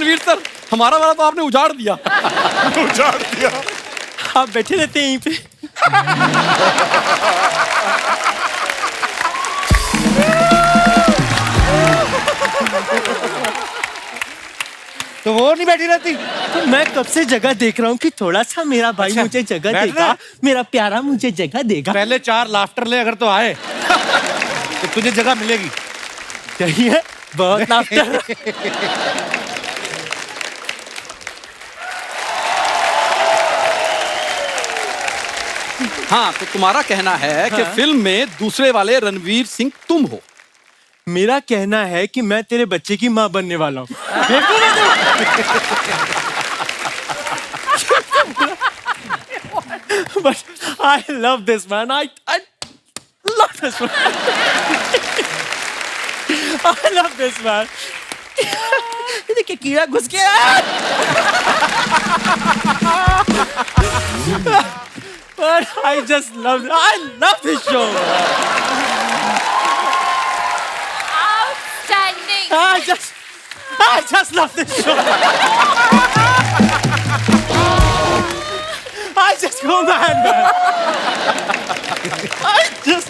Ranveer sir, हमारा वाला तो आपने उजाड़ दिया। उजाड़ दिया। आप बैठे रहते हैं यहीं पे। तो वो नहीं बैठी रहती? तो मैं कब से जगह देख रहा हूँ कि थोड़ा सा मेरा भाई अच्छा, मुझे जगह बैठ देगा, रहा? मेरा प्यारा मुझे जगह देगा। पहले 4 लाफ्टर ले अगर तो आए तो तुझे जगह मिलेगी। चाहिए बहुत लाफ्टर। हाँ, तो तुम्हारा कहना है कि फिल्म में दूसरे वाले रणवीर सिंह तुम हो। मेरा कहना है कि मैं तेरे बच्चे की माँ बनने वाला हूँ। But I love this man. I love this man. I love this man. ये देखिए कीड़ा घुस गया। But I love this show. Outstanding. I just love this show. I just go mad, man. I just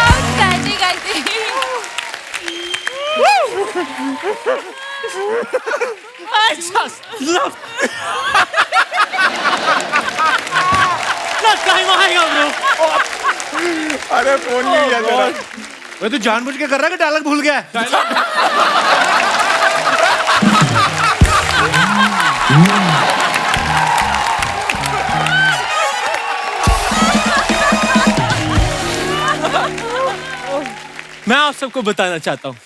Outstanding, I think. I just love. Last time आएगा bro. अरे phone नहीं लिया तेरा। वो तू जानबूझ के कर रहा है कि डायलॉग भूल गया है? मैं आप सबको बताना चाहता हूँ,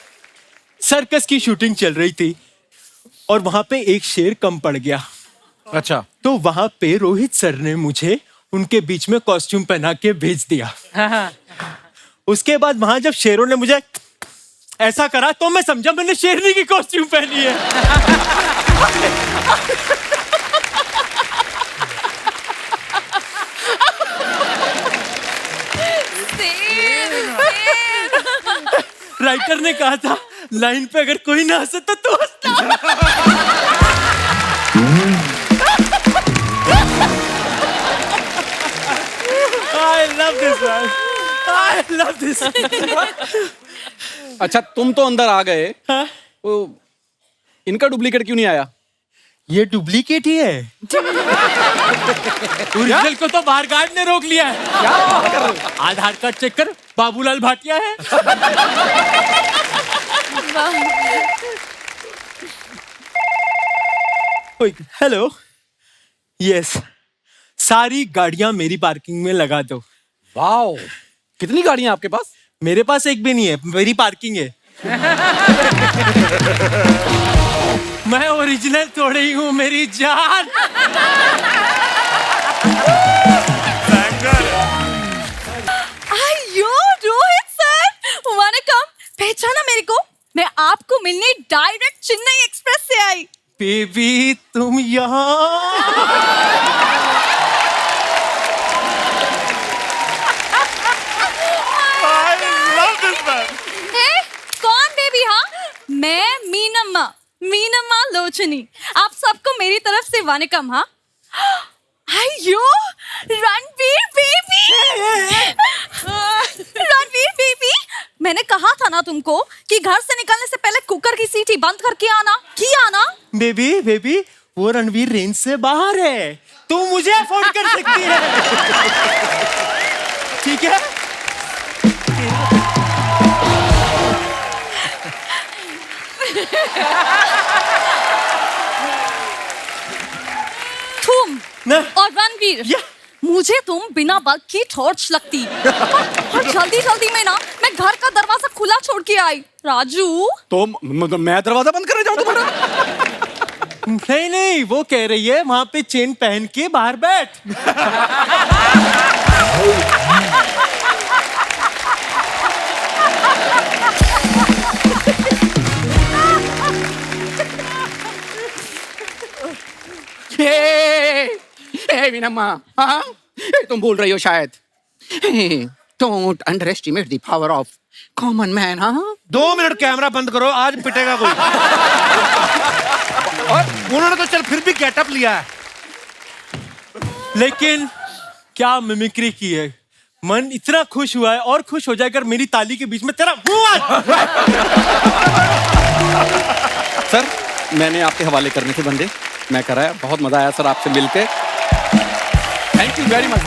सर्कस की शूटिंग चल रही थी और वहां पे एक शेर कम पड़ गया। अच्छा, तो वहां पे रोहित सर ने मुझे उनके बीच में कॉस्ट्यूम पहना के भेज दिया। उसके बाद वहां जब शेरों ने मुझे ऐसा करा तो मैं समझा मैंने शेरनी की कॉस्ट्यूम पहनी है। राइटर ने कहा था लाइन पे अगर कोई ना हंसे तो तू हंसना। I love this man. I love this. अच्छा, तुम तो अंदर आ गए, हाँ? तो इनका डुप्लीकेट क्यों नहीं आया? ये डुप्लीकेट ही है। ओरिजिनल को तो बाहर गार्ड ने रोक लिया है। आधार कार्ड चेक कर, बाबूलाल भाटिया है। हेलो, यस, सारी गाड़ियां मेरी पार्किंग में लगा दो। वाओ, कितनी गाड़ियां आपके पास? मेरे पास एक भी नहीं है, मेरी पार्किंग है। मैं ओरिजिनल थोड़ी ही हूँ मेरी जान। अयो रोहित सर, वनकम, पहचाना मेरे को? मैं आपको मिलने डायरेक्ट चेन्नई एक्सप्रेस से आई। बेबी तुम यहाँ? कौन बेबी? हाँ, मैं मीनम्मा लोचनी। आप सबको मेरी तरफ से वनकम। हाँ, अयो रणवीर बेबी, मैंने कहा था ना तुमको कि घर से निकलने से पहले कुकर की सीटी बंद करके आना। किया ना? बेबी वो रणवीर रेंज से बाहर है, तू मुझे अफोर्ड कर सकती है। ठीक है? तुम ना? और रणवीर, मुझे तुम बिना बल्ब की टॉर्च लगती। और जल्दी में ना मैं घर का दरवाजा खुला छोड़ के आई। राजू, तो मैं दरवाजा बंद करने जाऊं तुम्हारा? नहीं, वो कह रही है वहां पे चेन पहन के बाहर बैठ। मीनम्मा, हाँ? तुम भूल रही हो शायद, Don't underestimate the power of common man, हाँ? 2 मिनट कैमरा बंद करो, आज पिटेगा कोई। और उन्होंने तो चल फिर भी गेटअप लिया है। लेकिन क्या मिमिक्री की है। मन इतना खुश हुआ है और खुश हो जाएगा मेरी ताली के बीच में तेरा मुंह आ। सर मैंने आपके हवाले करने थे बंदे, मैं कराया, बहुत मजा आया सर आपसे मिलके। Thank you very much.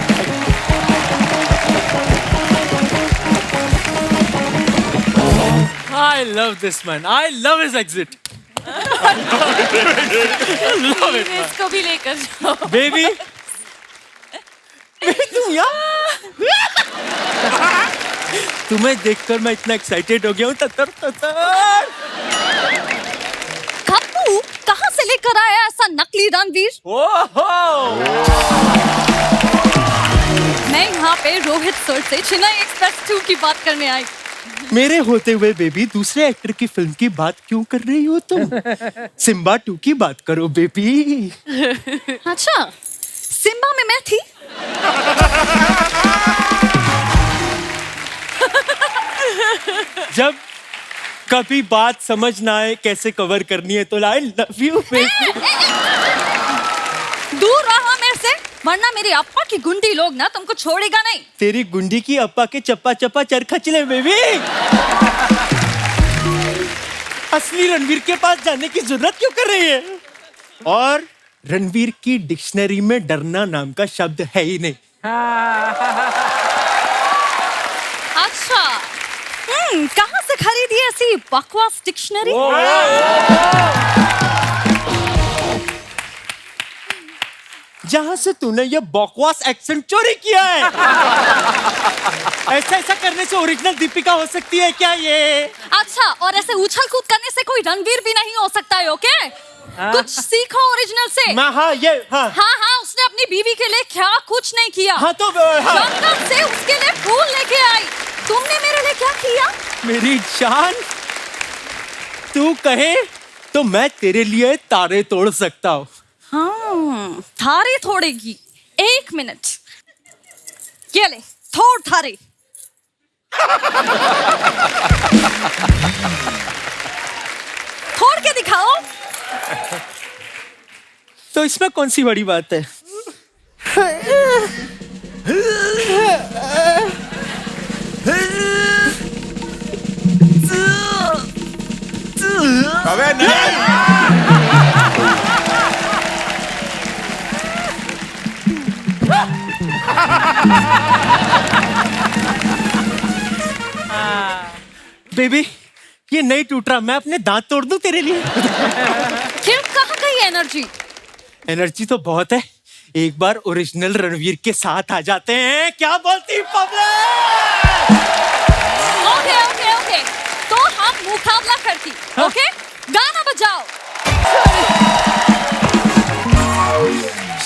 I love this man. I love his exit. Love it, man. इसको भी लेकर जाओ। Baby. तुम यहाँ? तुम्हें देखकर मैं इतना एक्साइटेड हो गया हूँ। ततर ततर। खप्पू कहाँ से लेकर आया ऐसा नकली रणवीर? ओहो! मैं यहाँ पे रोहित सर से चेन्नई एक्सप्रेस 2 की बात करने आई। मेरे होते हुए बेबी दूसरे एक्टर की फिल्म की बात क्यों कर रही हो तुम? सिम्बा 2 की बात करो बेबी। अच्छा सिम्बा में मैं थी? जब कभी बात समझ ना आए कैसे कवर करनी है तो आई लव यू बेबी। दूर रहा मेरे से, वरना मेरे अप्पा की गुंडी लोग ना तुमको छोड़ेगा नहीं। तेरी गुंडी की अप्पा के चप्पा चप्पा चरखा चले बेबी। असली रणवीर के पास जाने की जरूरत क्यों कर रही है? और रणवीर की डिक्शनरी में डरना नाम का शब्द है ही नहीं। अच्छा कहाँ से खरीदी ऐसी बकवास डिक्शनरी? जहां से तूने ये बकवास एक्सेंट चोरी किया है। ऐसा ऐसा करने से ओरिजिनल दीपिका हो सकती है क्या ये? अच्छा और ऐसे उछल कूद करने से कोई रणवीर भी नहीं हो सकता है, ओके? कुछ सीखो ओरिजिनल से। हाँ हाँ उसने अपनी बीवी के लिए क्या कुछ नहीं किया। हाँ तो हाँ। जंगल से उसके लिए फूल लेके आई। तुमने मेरे लिए क्या किया? मेरी जान तू कहे तो मैं तेरे लिए तारे तोड़ सकता हूँ। हाँ थारे थोड़ेगी। 1 मिनट ये ले थोड़ थारे। थोड़ के दिखाओ। तो इसमें कौन सी बड़ी बात है? अबे नहीं। बेबी ये नहीं टूट रहा, मैं अपने दांत तोड़ दूं तेरे लिए? फिर कहाँ गई एनर्जी? एनर्जी तो बहुत है, एक बार ओरिजिनल रणवीर के साथ आ जाते हैं, क्या बोलती पब्लिक? ओके ओके ओके तो हम मुकाबला करती। ओके गाना बजाओ।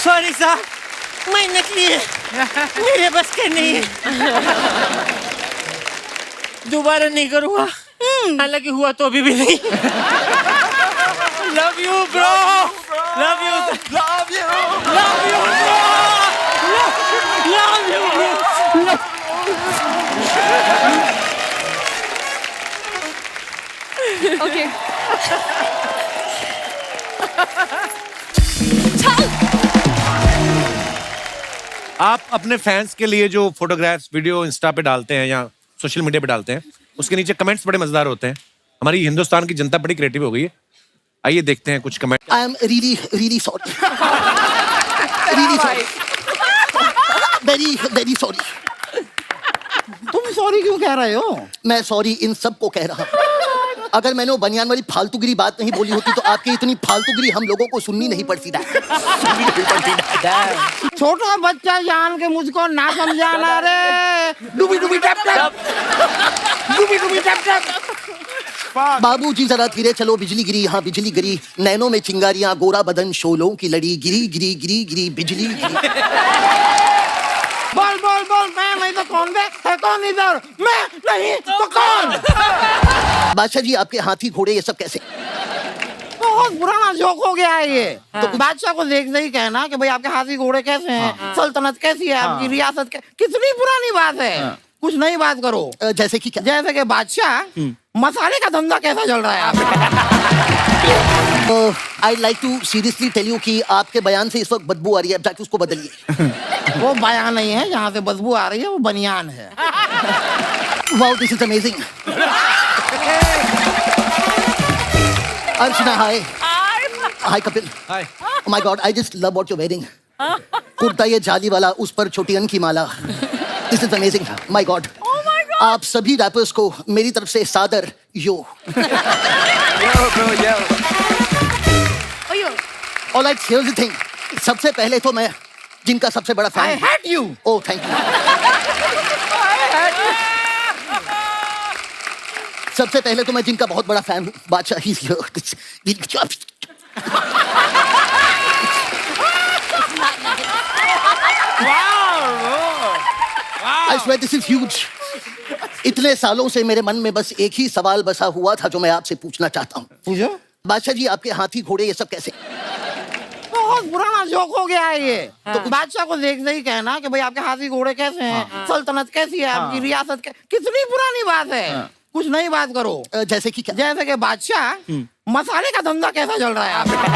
सॉरी साहब मैं नकली है, मेरे बस के नहीं है। दोबारा नहीं करूँगा, हालांकि हुआ तो अभी भी नहीं। Love you bro, love you, love you, love you bro, love you. Okay चल। आप अपने फैंस के लिए जो फोटोग्राफ्स वीडियो इंस्टा पे डालते हैं या सोशल मीडिया पे डालते हैं उसके नीचे कमेंट्स बड़े मजेदार होते हैं। हमारी हिंदुस्तान की जनता बड़ी क्रिएटिव हो गई है, आइए देखते हैं कुछ comment. I am really sorry. Really sorry. Very sorry. तुम सॉरी क्यों कह रहे हो? मैं सॉरी इन सब को कह रहा हूँ। अगर मैंने वो बनियान वाली फालतूगिरी बात नहीं बोली होती तो आपकी इतनी फालतूगिरी हम लोगों को सुननी नहीं पड़ती। छोटा बच्चा जान के मुझको ना समझाना रे। डूबी डूबी टप टप, डूबी डूबी टप टप। बाबूजी जरा धीरे चलो, बिजली गिरी यहाँ बिजली गिरी, नैनों में चिंगारियां, गोरा बदन शोलों की लड़ी, गिरी गिरी गिरी गिरी बिजली गिरी। बोल बोल बोल, मैं नहीं तो कौन बे? है कौन इधर? मैं नहीं तो कौन? बादशाह जी आपके हाथी घोड़े ये सब कैसे? बहुत पुराना जोक हो गया है ये। तो बादशाह को देखते ही कहना कि भाई आपके हाथी घोड़े कैसे हैं, सल्तनत कैसी है, आपकी रियासत कितनी पुरानी बात है। कुछ नई बात करो। जैसे कि क्या? जैसे कि बादशाह, मसाले का धंधा कैसा चल रहा है आपका? I like to seriously tell you कि आपके बयान से इस वक्त बदबू आ रही है, अब जाके उसको बदलिए। वो बयान नहीं है, जहाँ से बदबू आ रही है वो बनियान है। Wow, this is amazing. Archana, hi. Hi Kapil. Hi. My god, I just love what you wearing. Kurta ये जाली वाला, उस पर छोटी अन की माला। This is amazing, my god. आप सभी रैपर्स को मेरी तरफ से सादर yo. Alright, here's the thing. सबसे पहले तो मैं जिनका सबसे बड़ा I fan. hate you. Oh, thank you. सबसे पहले तो मैं जिनका बहुत बड़ा फैन हूँ, बादशाह ही। I swear this is huge. इतने सालों से मेरे मन में बस एक ही सवाल बसा हुआ था जो मैं आपसे पूछना चाहता हूँ। पूछो। बादशाह जी, आपके हाथी घोड़े ये सब कैसे? बहुत पुराना जोक हो गया है ये। तो बादशाह को देखते ही कहना कि भाई आपके हाथी घोड़े कैसे हैं, सल्तनत कैसी है, आपकी रियासत कितनी पुरानी बात है। कुछ नई बात करो। जैसे कि क्या? जैसे कि बादशाह, मसाले का धंधा कैसा चल रहा है आपका?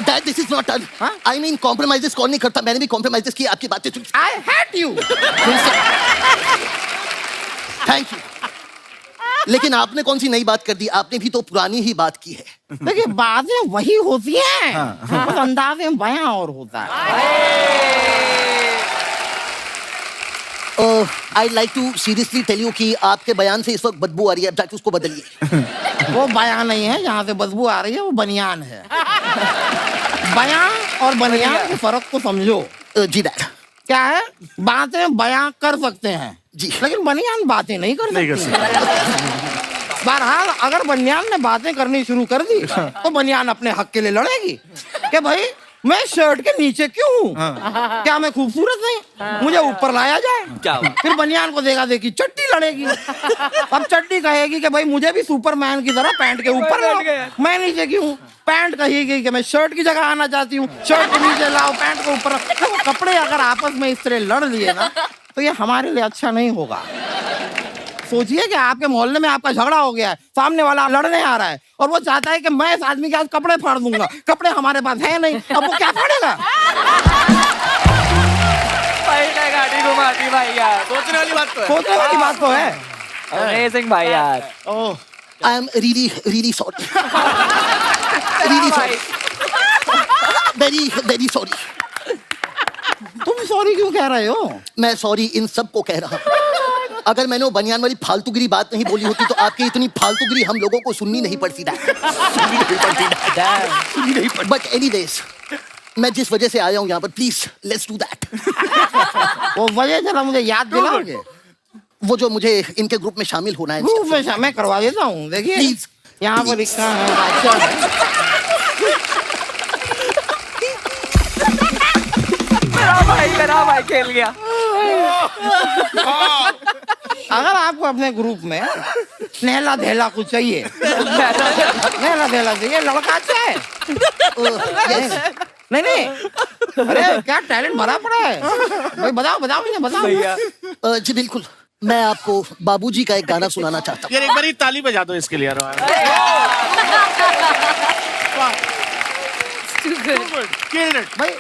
Dad, this is not done. I mean, compromises कौन नहीं करता? मैंने भी compromises किए, आपकी बातें सुन। I hate you. Thank you. लेकिन आपने कौन सी नई बात कर दी? आपने भी तो पुरानी ही बात की है। देखिए, बातें वही होती हैं, बस अंदाज़ में बयां और होता है। I like to seriously tell you कि आपके बयान से इस वक्त बदबू आ रही है, अब जाके उसको बदलिए। वो बयान नहीं है, जहाँ से बदबू आ रही है वो बनियान है। बयान और बनियान के फर्क को समझो। जी डैड। क्या है? बातें बयां कर सकते हैं जी। लेकिन बनियान बातें नहीं कर सकती। बहरहाल, अगर बनियान ने बातें करनी शुरू कर दी तो बनियान अपने हक के लिए लड़ेगी कि भाई मैं शर्ट के नीचे क्यों हूँ? क्या मैं खूबसूरत नहीं? मुझे ऊपर लाया जाए। फिर बनियान को देखा देखी चड्डी लड़ेगी। अब चड्डी कहेगी कि भाई मुझे भी सुपरमैन की तरह पैंट के ऊपर लाओ, मैं नीचे क्यों? पैंट कहेगी कि मैं शर्ट की जगह आना चाहती हूँ, शर्ट के नीचे लाओ, पैंट के ऊपर। देखो, कपड़े अगर आपस में इस तरह लड़ लिए ना तो ये हमारे लिए अच्छा नहीं होगा। सोचिए कि आपके मोहल्ले में आपका झगड़ा हो गया है, सामने वाला लड़ने आ रहा है और वो चाहता है कि मैं इस आदमी के आज कपड़े फाड़ दूंगा। कपड़े हमारे पास है नहीं, अब वो क्या फाड़ेगा? गाड़ी घुमाती भाई यार, सोचने वाली बात तो है। सोचने वाली बात तो है। अमेजिंग भाई यार। आई am really sorry. Really sorry. Very sorry. तुम सॉरी क्यों कह रहे हो? मैं सॉरी इन सब को कह रहा हूँ। अगर मैंने वो बनियान वाली फालतूगिरी बात नहीं बोली होती तो आपकी इतनी फालतूगिरी हम लोगों को सुननी नहीं पड़ती। बट एनीवेज, मैं जिस वजह से आया हूँ यहाँ पर, प्लीज लेट्स डू दैट। वो वजह जरा मुझे याद दिलाओगे? वो जो मुझे इनके ग्रुप में शामिल होना है। ग्रुप में मैं करवा देता हूँ। देखिए, प्लीज। यहाँ पर लिखा है बादशाह। मेरा भाई खेल गया। अगर आपको अपने ग्रुप में नहला धैला कुछ चाहिए, नहला धैला चाहिए, लड़का अच्छा है। नहीं, अरे क्या टैलेंट भरा पड़ा है भाई। बताओ मुझे, बताओ। जी बिल्कुल, मैं आपको बाबूजी का एक गाना सुनाना चाहता हूँ। यार एक बार ताली बजा दो इसके लिए यार। भाई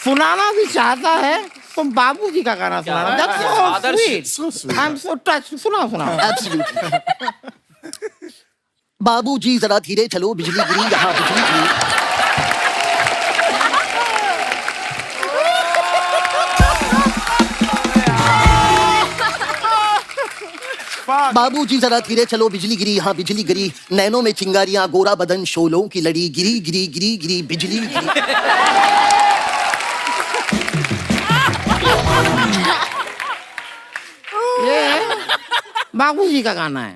सुनाना भी चाहता है तो बाबूजी का गाना सुनाना। That's so sweet. I'm so touched. सुनाओ। Absolutely. बाबूजी जरा धीरे चलो, बिजली गिरी यहाँ, बिजली गिरी। बाबूजी जरा धीरे चलो, बिजली गिरी यहाँ, बिजली गिरी। नैनों में चिंगारियां, गोरा बदन शोलों की लड़ी, गिरी गिरी गिरी गिरी बिजली गिरी। ये बाबूजी का गाना है।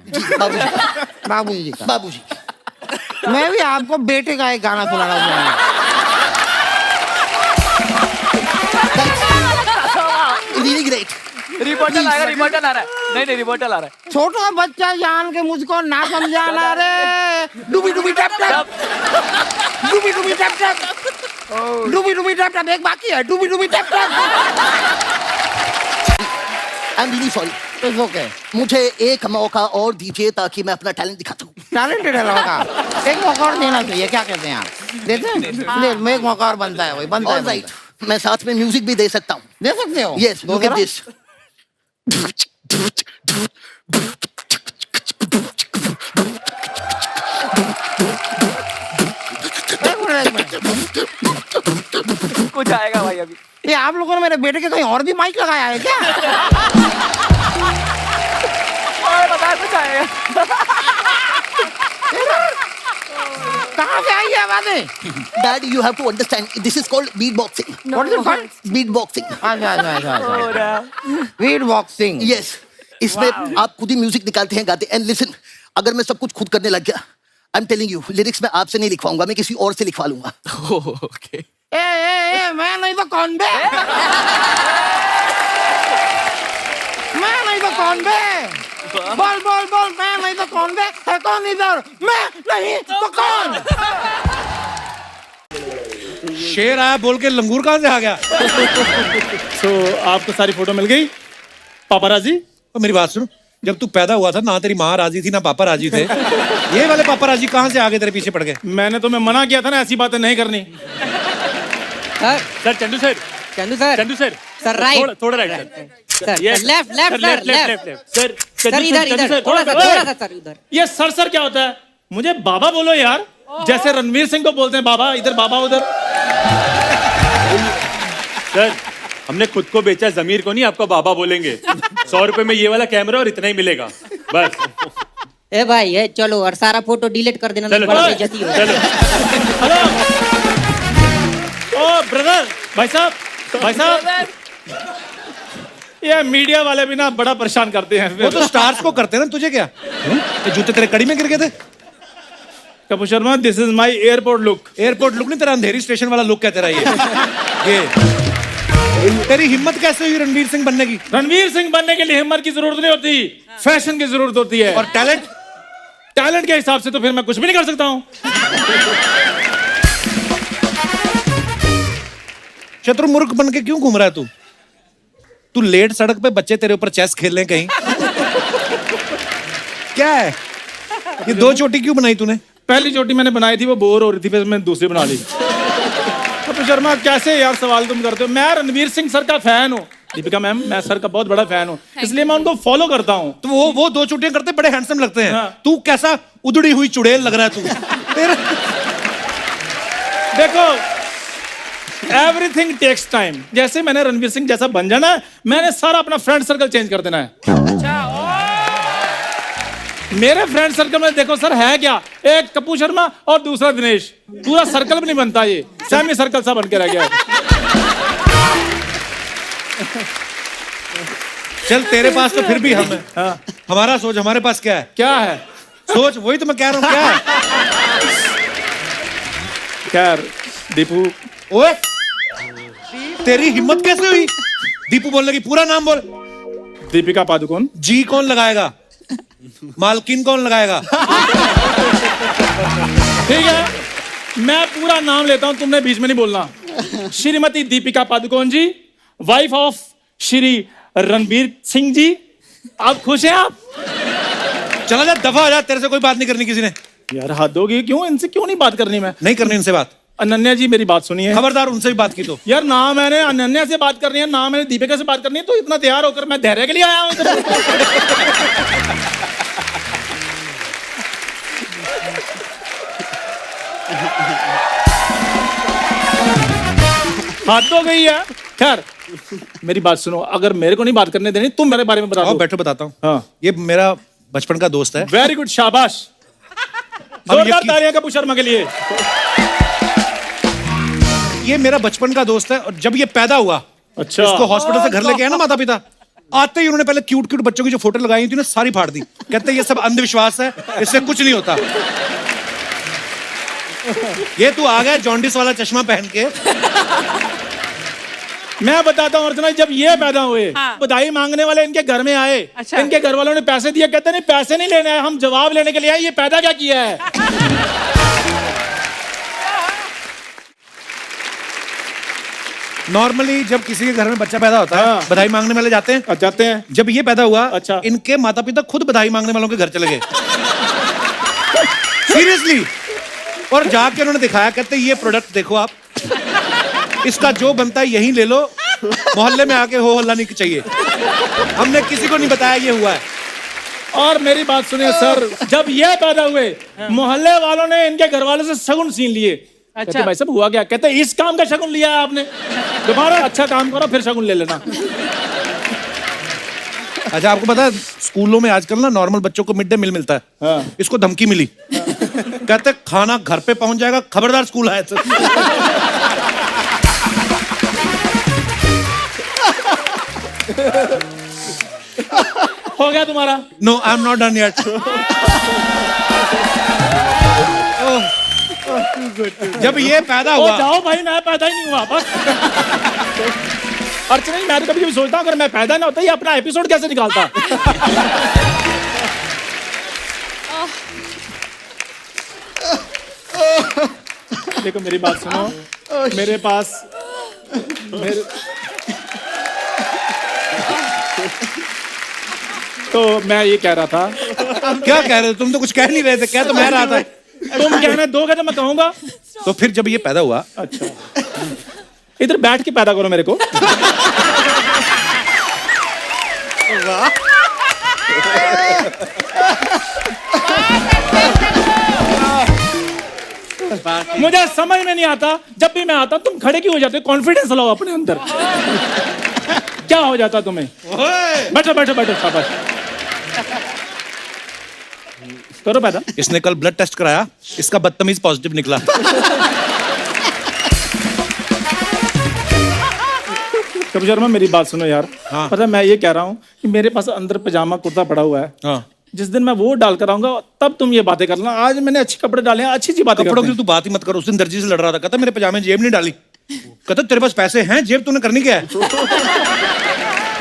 बाबूजी का। बाबूजी। मैं भी आपको बेटे का एक गाना सुनाना चाहूंगा। Really great. रिपोर्टर आ रहा है। नहीं, रिपोर्टर आ रहा है। छोटा बच्चा जान के मुझको ना समझाना रे। डूबी डूबी टप टप, डूबी डूबी टप टप, डूबी डूबी टप टप। एक बाकी है, डूबी डूबी टप टप। I am really sorry. It's okay. मुझे एक मौका और दीजिए ताकि मैं अपना टैलेंट दिखा सकूं। टैलेंटेड है लड़का, एक मौका और देना चाहिए। क्या कहते हैं आप? देते हैं? दे, मैं एक मौका और बनता है, वही बनता है। ऑलराइट, मैं साथ में म्यूजिक भी दे सकता हूँ। दे सकते हो? Yes, look at this. एक मिनट। कुछ आएगा भाई अभी। ये आप लोगों ने मेरे बेटे के कहीं और भी माइक लगाया है क्या? और बता, कुछ आएगा। कहाँ से आई है आवाजें? Dad, you have to understand. This is called beatboxing. What is it called? Beatboxing. अच्छा। Beat boxing. Yes. इसमें आप खुद ही म्यूजिक निकालते हैं, गाते। एंड लिसन, अगर मैं सब कुछ खुद करने लग गया, I am telling you, lyrics मैं आपसे नहीं लिखवाऊंगा, मैं किसी और से लिखवा लूंगा। ओके। ए, मैं नहीं तो कौन बे? मैं नहीं तो कौन बे? बोल, मैं नहीं तो कौन बे? है कौन इधर? मैं नहीं तो कौन? शेर आया बोल के लंगूर कहाँ से आ गया? आपको सारी फोटो मिल गई पापाराजी? तो मेरी बात सुनो, जब तू पैदा हुआ था ना तेरी माँ राजी थी ना पापा राजी थे। ये वाले पापा राजी कहाँ से आगे तेरे पीछे पड़ गए? मैंने तुम्हें मना किया था ना ऐसी बातें नहीं करनी। Sir Chandu sir sir right थोड़ा right sir left sir sir इधर थोड़ा सा सर उधर। ये सर क्या होता है? मुझे बाबा बोलो यार, जैसे रणवीर सिंह को बोलते हैं बाबा, इधर बाबा उधर। सर हमने खुद को बेचा, जमीर को नहीं। आपको बाबा बोलेंगे। 100 रुपए में ये वाला कैमरा और इतना ही मिलेगा बस। ए भाई ये चलो और सारा फोटो डिलीट कर देना, चलो, बड़ा चलो, बेइज्जती हो। चलो। हेलो ओ ब्रदर, भाई साहब ये मीडिया वाले भी ना बड़ा परेशान करते हैं। वो तो स्टार्स को करते हैं ना, तुझे क्या? ये जूते तेरे कड़ी में गिर गए थे? Kapoor Sharma, this is my airport look. Airport look नहीं, तेरा अंधेरी स्टेशन वाला लुक है तेरा ये। तेरी हिम्मत कैसे हुई रणवीर सिंह बनने की? रणवीर सिंह बनने के लिए हिम्मत की जरूरत नहीं होती, फैशन की जरूरत होती है। और टैलेंट के हिसाब से तो फिर मैं कुछ भी नहीं कर सकता हूँ। शत्रुमुर्ख बन के क्यों घूम रहा है तू? तू लेट सड़क पे बच्चे तेरे ऊपर चेस खेल रहे हैं कहीं। क्या है ये? 2 चोटी क्यों बनाई तूने? पहली चोटी मैंने बनाई थी, वो बोर हो रही थी, फिर मैंने दूसरी बना ली। कपूर शर्मा कैसे यार सवाल तुम करते हो? मैं रणवीर सिंह सर का फैन हूँ, दीपिका मैम, मैं सर का बहुत बड़ा फैन हूँ, इसलिए मैं उनको फॉलो करता हूँ। तो वो 2 चोटियां करते बड़े हैंडसम लगते हैं। हाँ। तू कैसा उधड़ी हुई चुड़ैल लग रहा है तू। देखो एवरीथिंग टेक्स टाइम। जैसे मैंने रणवीर सिंह जैसा बन जाना है, मैंने सारा अपना फ्रेंड सर्कल चेंज कर देना है। मेरे फ्रेंड सर्कल में देखो सर है क्या, एक कपूर शर्मा और दूसरा दिनेश। पूरा सर्कल भी नहीं बनता, ये सेमी सर्कल सा बन के रह गया है। चल तेरे पास तो फिर भी हम है। हाँ। हमारा सोच, हमारे पास क्या है? क्या है? सोच, वही तो मैं कह रहा हूँ। क्या है? खैर दीपू। ओए तेरी हिम्मत कैसे हुई दीपू बोलने की? पूरा नाम बोल। दीपिका पादुकोण। जी कौन लगाएगा? मालकिन कौन लगाएगा? ठीक है, मैं पूरा नाम लेता हूं, तुमने बीच में नहीं बोलना। श्रीमती दीपिका पादुकोण जी, वाइफ ऑफ श्री रणवीर सिंह जी। आप खुश हैं? आप चला जा, दफा हो जा, तेरे से कोई बात नहीं करनी किसी ने। यार हद होगी, क्यों इनसे क्यों नहीं बात करनी? मैं नहीं करनी इनसे बात। अनन्या जी मेरी बात सुनिए। खबरदार उनसे भी बात की तो। यार ना मैंने अनन्या से बात करनी है, ना मैंने दीपिका से बात करनी है, तो इतना तैयार होकर मैं धैर्य के लिए आया हूं। हाथ तो गई है। खैर मेरी बात सुनो, अगर मेरे को नहीं बात करने देनी, तुम मेरे बारे में बता दो। बैठो, बताता हूँ। हाँ। ये मेरा बचपन का दोस्त है। वेरी गुड, शाबाश। जोरदार तालियां कपूर शर्मा के लिए। ये मेरा बचपन का दोस्त है, और जब ये पैदा हुआ, अच्छा, इसको हॉस्पिटल से घर लेके आया ना माता पिता, आते ही उन्होंने पहले क्यूट क्यूट बच्चों की जो फोटो लगाई थी ना, सारी फाड़ दी। कहते ये सब अंधविश्वास है, इससे कुछ नहीं होता। ये तू आ गया जॉन्डिस वाला चश्मा पहन के। मैं बताता हूँ अर्चना, जब ये पैदा हुए, बधाई मांगने वाले इनके घर में आए। अच्छा। इनके घर वालों ने पैसे दिए, कहते नहीं पैसे नहीं लेने आए, हम जवाब लेने के लिए आए, ये पैदा क्या किया है। नॉर्मली जब किसी के घर में बच्चा पैदा होता है हाँ। बधाई मांगने वाले जाते हैं। जाते हैं। जब ये पैदा हुआ अच्छा। इनके माता पिता खुद बधाई मांगने वालों के घर चले गए सीरियसली। और जाके उन्होंने दिखाया, कहते ये प्रोडक्ट देखो आप, इसका जो बनता है यही ले लो, मोहल्ले में आके हो हल्ला नहीं चाहिए। हमने किसी को नहीं बताया ये हुआ है। और मेरी बात सुनिए सर, जब ये पैदा हुए मोहल्ले वालों ने इनके घर वालों से शगुन छीन लिए। अच्छा भाई साहब हुआ क्या? कहते इस काम का शगुन लिया है आपने, दोबारा अच्छा काम करो फिर शगुन ले लेना। अच्छा आपको पता है स्कूलों में आजकल ना नॉर्मल बच्चों को मिड डे मील मिलता है। हाँ। इसको धमकी मिली, कहते खाना घर पे पहुंच जाएगा, खबरदार स्कूल आए तो। हो गया तुम्हारा? No I am not done yet. जब ये पैदा हुआ, जाओ भाई, मैं पैदा ही नहीं हुआ बस। अर्चना नहीं, मैं तो कभी कभी सोचता हूँ अगर मैं पैदा ना होता ये अपना एपिसोड कैसे निकालता। देखो मेरी बात सुनो, मेरे पास तो मैं ये कह रहा था। क्या कह रहे थे तुम? तो कुछ कह नहीं रहे थे, क्या तो मैं रहा था। तुम कहने दोगे तो मैं कहूंगा। तो फिर जब ये पैदा हुआ, अच्छा इधर बैठ के पैदा करो मेरे को। मुझे समझ में नहीं आता, जब भी मैं आता तुम खड़े क्यों हो जाते? कॉन्फिडेंस लाओ अपने अंदर। क्या हो जाता तुम्हें? बैठो बैठो बैठो, शाबाश। करो पैदा। इसने कल ब्लड टेस्ट कराया, इसका बदतमीज पॉजिटिव निकला। कभी शर्मा मेरी बात सुनो यार। हाँ। पता मैं ये कह रहा हूँ कि मेरे पास अंदर पजामा कुर्ता पड़ा हुआ है। हाँ। जिस दिन मैं वो डाल कर आऊंगा तब तुम ये बातें करना। आज मैंने अच्छे कपड़े डाले हैं, अच्छी बातें कपड़ों करते की तू बात ही मत कर। उस दिन दर्जी से लड़ रहा था, कहता मेरे पजामे जेब नहीं डाली। कहता तेरे पास पैसे हैं, जेब तूने करनी क्या है?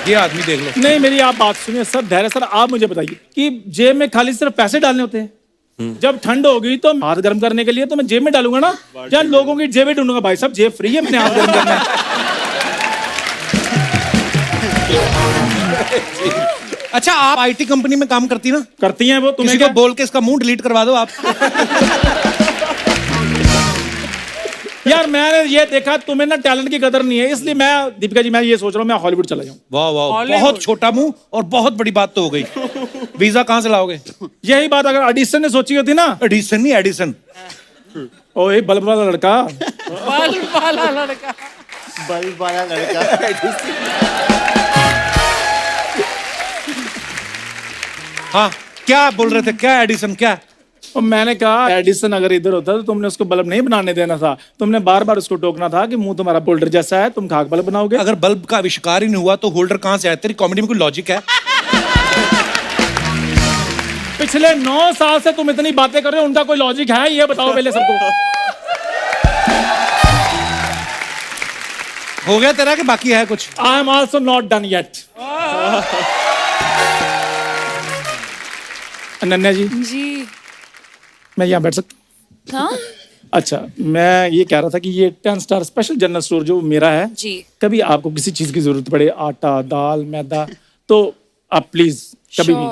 ये आदमी देख लो। नहीं मेरी आप बात सुनिए सर, धैर्य सर, आप मुझे बताइए कि जेब में खाली सिर्फ पैसे डालने होते हैं? जब ठंड होगी तो हाथ गर्म करने के लिए तो मैं जेब में डालूंगा ना, या लोगों की जेबें ढूंढूंगा? भाई साहब जेब फ्री है, मैंने हाथ गर्म करना है। अच्छा आप आईटी कंपनी में काम करती ना? करती हैं वो, तुम्हें किसी को बोल के इसका मुंह डिलीट करवा दो आप। यार मैंने ये देखा तुम्हें ना टैलेंट की कदर नहीं है, इसलिए मैं दीपिका जी मैं ये सोच रहा हूँ मैं हॉलीवुड चला जाऊँ। वाह वाह, बहुत छोटा मुंह और बहुत बड़ी बात तो हो गई। वीजा कहाँ से लाओगे? यही बात अगर एडिसन ने सोची होती ना। एडिसन नहीं, एडिसन। ओए बल्ब वाला लड़का। बल्ब वाला लड़का। बल्ब वाला लड़का। हाँ क्या बोल रहे थे? क्या एडिसन? क्या? और मैंने कहा एडिसन अगर इधर होता तो तुमने उसको बल्ब नहीं बनाने देना था, तुमने बार बार उसको टोकना था कि मुंह तुम्हारा होल्डर जैसा है, तुम खाक बल्ब बनाओगे। अगर बल्ब का आविष्कार ही नहीं हुआ तो होल्डर कहाँ से आया? तेरी कॉमेडी में कोई लॉजिक है? पिछले 9 साल से तुम इतनी बातें कर रहे हो, उनका कोई लॉजिक है? ये बताओ पहले सबको। हो गया तेरा कि बाकी है कुछ? I am also not done yet. Ananya ji, मैं यहाँ बैठ सकता हूँ? अच्छा मैं ये कह रहा था कि ये 10 स्टार स्पेशल जनरल स्टोर जो मेरा है जी, भी कभी आपको किसी चीज की जरूरत पड़े, आटा दाल मैदा, तो आप प्लीज कभी भी।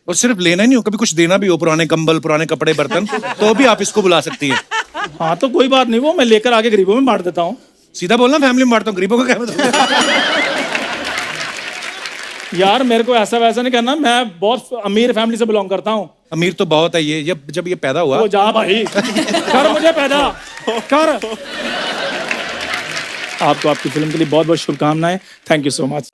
और सिर्फ लेना ही नहीं हो, कभी कुछ देना भी हो, पुराने कंबल, पुराने कपड़े, बर्तन, तो भी आप इसको बुला सकती हैं। हाँ तो कोई बात नहीं, वो मैं लेकर आगे गरीबों में बांट देता हूँ। सीधा बोलना, फैमिली में बांटता हूँ, गरीबों को क्या बताऊँ? यार मेरे को ऐसा वैसा नहीं करना, मैं बहुत अमीर फैमिली से बिलोंग करता हूँ। अमीर तो बहुत है ये। जब ये पैदा हुआ, वो जा भाई, कर मुझे पैदा कर। आपको आपकी फिल्म के लिए बहुत बहुत शुभकामनाएं। Thank you so much.